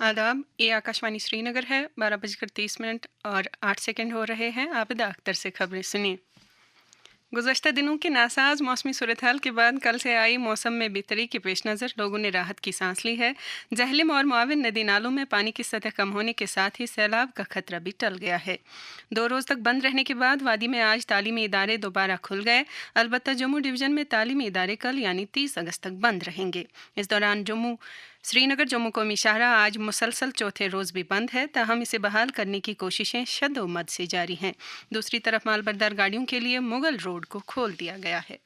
आदाब, ये आकाशवाणी श्रीनगर है। 12:30 और 8 हो रहे हैं। आबिदा अख्तर से खबरें सुनिए। गुज़श्ता दिनों के नासाज मौसमी सूरत हाल के बाद कल से आई मौसम में बेहतरी के पेश नज़र लोगों ने राहत की सांस ली है। जहलम और मुआविन नदी नालों में पानी की सतह कम होने के साथ ही सैलाब का खतरा भी टल गया है। 2 रोज़ तक बंद रहने के बाद वादी में आज तालीमी इदारे दोबारा खुल गए। अलबत्ता जम्मू डिवीज़न में तालीमी इदारे कल यानी 30 अगस्त तक बंद रहेंगे। इस दौरान श्रीनगर जम्मू कौमी शाहरा आज मुसलसल चौथे रोज़ भी बंद है, ताहम इसे बहाल करने की कोशिशें शद्द-ओ-मद से जारी हैं। दूसरी तरफ मालबरदार गाड़ियों के लिए मुगल रोड को खोल दिया गया है।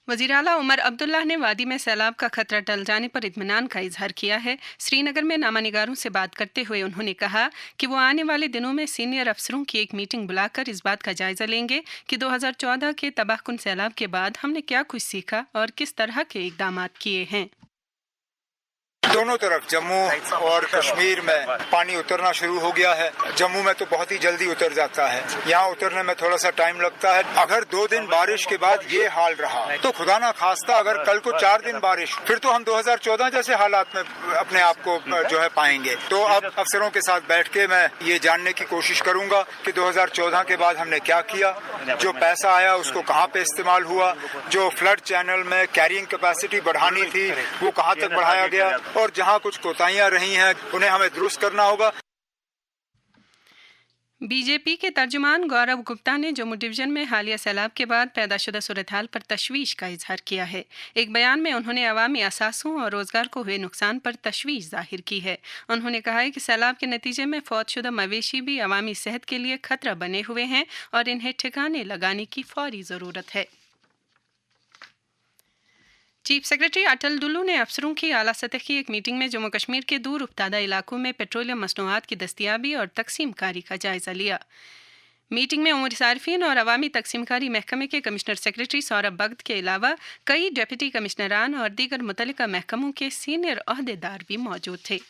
वज़ीर आला उमर अब्दुल्ला ने वादी में सैलाब का खतरा टल जाने पर इत्मीनान का इजहार किया है। श्रीनगर में नामानिगारों से बात करते हुए उन्होंने कहा कि वो आने वाले दिनों में सीनियर अफसरों की एक मीटिंग बुलाकर इस बात का जायज़ा लेंगे कि 2014 के तबाहकुन सैलाब के बाद हमने क्या कुछ सीखा और किस तरह के इक़दाम किए हैं। दोनों तरफ जम्मू और कश्मीर में पानी उतरना शुरू हो गया है। जम्मू में तो बहुत ही जल्दी उतर जाता है, यहाँ उतरने में थोड़ा सा टाइम लगता है। अगर 2 दिन बारिश के बाद ये हाल रहा तो खुदा ना खास्ता अगर कल को 4 दिन बारिश, फिर तो हम 2014 जैसे हालात में अपने आप को जो है पाएंगे। तो अब अफसरों के साथ बैठ के मैं ये जानने की कोशिश करूंगा कि 2014 के बाद हमने क्या किया, जो पैसा आया उसको कहाँ पे इस्तेमाल हुआ, जो फ्लड चैनल में कैरिंग कैपेसिटी बढ़ानी थी वो कहाँ तक बढ़ाया गया, और जहां कुछ कोताहियां रही हैं उन्हें हमें दुरुस्त करना होगा। बीजेपी के तर्जुमान गौरव गुप्ता ने जम्मू डिवीज़न में हालिया सैलाब के बाद पैदाशुदा सूरत हाल पर तशवीश का इजहार किया है। एक बयान में उन्होंने अवामी असासों और रोज़गार को हुए नुकसान पर तशवीश जाहिर की है। उन्होंने कहा है कि सैलाब के नतीजे में फौतशुदा मवेशी भी अवामी सेहत के लिए खतरा बने हुए हैं और इन्हें ठिकाने लगाने की फौरी ज़रूरत है। चीफ सेक्रेटरी अटल डुल्लू ने अफसरों की आला सतह की एक मीटिंग में जम्मू कश्मीर के दूर उफ्तादा इलाकों में पेट्रोलियम मसनूआत की दस्तियाबी और तकसीम कारी का जायज़ा लिया। मीटिंग में उमूर सार्फिन और अवामी तकसीम कारी महकमे के कमिश्नर सेक्रेटरी सौरभ भगत के अलावा कई डिप्टी कमिश्नरान और दीगर मुतल्लिका महकमों के सीनियर अहदेदार भी मौजूद थे।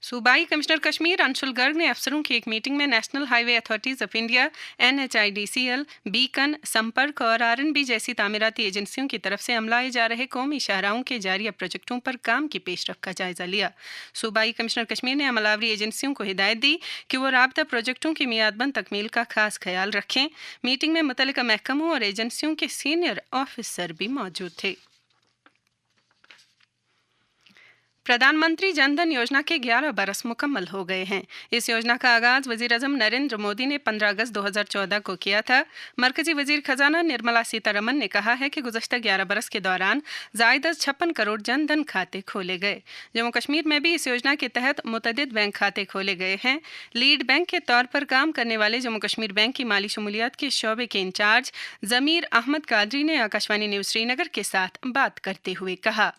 सूबाई कमिश्नर कश्मीर अंशुल गर्ग ने अफसरों की एक मीटिंग में national highway authorities of India NHIDCL, beacon, संपर्क और RNB जैसी तामीराती एजेंसियों की तरफ से अमलाए जा रहे कौमी शाहराहों के जारिया प्रोजेक्टों पर काम की पेशरफ का जायज़ा लिया। सूबाई कमिश्नर कश्मीर ने अमलावरी एजेंसियों को हिदायत दी कि वो राबता प्रोजेक्टों की मियादबंद तकमील का खास ख्याल रखें। मीटिंग में मुतल्लिका महकमों और एजेंसियों के सीनियर ऑफिसर भी मौजूद थे। प्रधानमंत्री जनधन योजना के 11 बरस मुकम्मल हो गए हैं। इस योजना का आगाज़ वज़ीर आज़म नरेंद्र मोदी ने 15 अगस्त 2014 को किया था। मरकज़ी वज़ीर ख़जाना निर्मला सीतारमन ने कहा है कि गुज़श्ता 11 बरस के दौरान ज़ायद 56 करोड़ जनधन खाते खोले गए। जम्मू कश्मीर में भी इस योजना के तहत मुतअद्दिद बैंक खाते खोले गए हैं। लीड बैंक के तौर पर काम करने वाले जम्मू कश्मीर बैंक की माली शमूलियत के शोबे के इंचार्ज ज़मीर अहमद कादरी ने आकाशवाणी न्यूज़ श्रीनगर के साथ बात करते हुए कहा,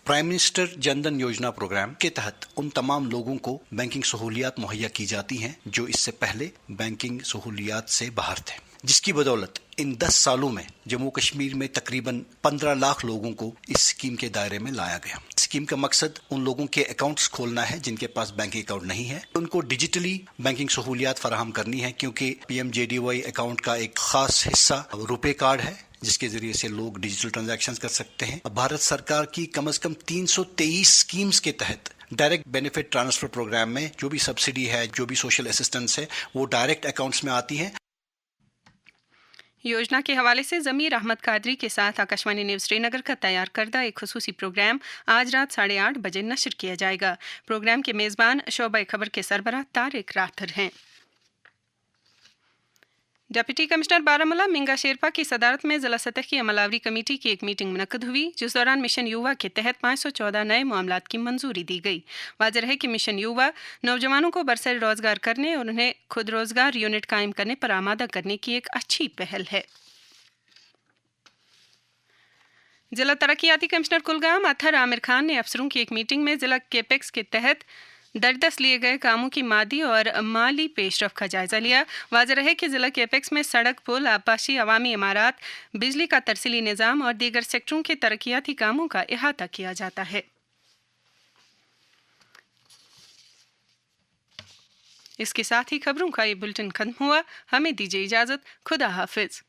प्राइम मिनिस्टर जनधन योजना प्रोग्राम के तहत उन तमाम लोगों को बैंकिंग सहूलियात मुहैया की जाती हैं जो इससे पहले बैंकिंग सहूलियात से बाहर थे, जिसकी बदौलत इन 10 सालों में जम्मू कश्मीर में तकरीबन 15 लाख लोगों को इस स्कीम के दायरे में लाया गया। स्कीम का मकसद उन लोगों के अकाउंट्स खोलना है जिनके पास बैंकिंग अकाउंट नहीं है, उनको डिजिटली बैंकिंग सहूलियात फराहम करनी है, क्योंकि PMJDY अकाउंट का एक खास हिस्सा रुपे कार्ड है जिसके जरिए से लोग डिजिटल ट्रांजैक्शंस कर सकते हैं। भारत सरकार की कम से कम 323 स्कीम्स के तहत डायरेक्ट बेनिफिट ट्रांसफर प्रोग्राम में जो भी सब्सिडी है, जो भी सोशल असिस्टेंस है, वो डायरेक्ट अकाउंट्स में आती है। योजना के हवाले से ज़मीर अहमद कादरी के साथ आकाशवाणी न्यूज़ श्रीनगर का तैयार करदा एक खुसूसी प्रोग्राम आज रात 8:30 बजे नशर किया जाएगा। प्रोग्राम के मेज़बान शोबा खबर के सरबराह तारिक राथर हैं। डिप्टी कमिश्नर बारामूला मिंगा शेरपा की सदारत में ज़िला सतह की अमलावरी कमेटी की एक मीटिंग मुनक्कद हुई, जिस दौरान मिशन युवा के तहत 514 नए मामलात की मंजूरी दी गई। वाज़ेह है कि मिशन युवा नौजवानों को बरसर रोज़गार करने और उन्हें खुद रोज़गार यूनिट कायम करने पर आमादा करने की एक अच्छी पहल है। जिला तरक्याती कमिश्नर कुलगाम अतहर आमिर खान ने अफसरों की एक मीटिंग में जिला केपेक्स के तहत दरदस्त लिए गए कामों की मादी और माली पेशरफ का जायज़ा लिया। वाज़ेह रहे कि ज़िला के एपेक्स में सड़क, पुल, आबपाशी, अवामी इमारात, बिजली का तरसीली निज़ाम और दीगर सेक्टरों के तरक्याती कामों का इहाता किया जाता है। इसके साथ ही खबरों का ये बुलेटिन खत्म हुआ। हमें दीजिए इजाज़त। खुदा हाफिज़।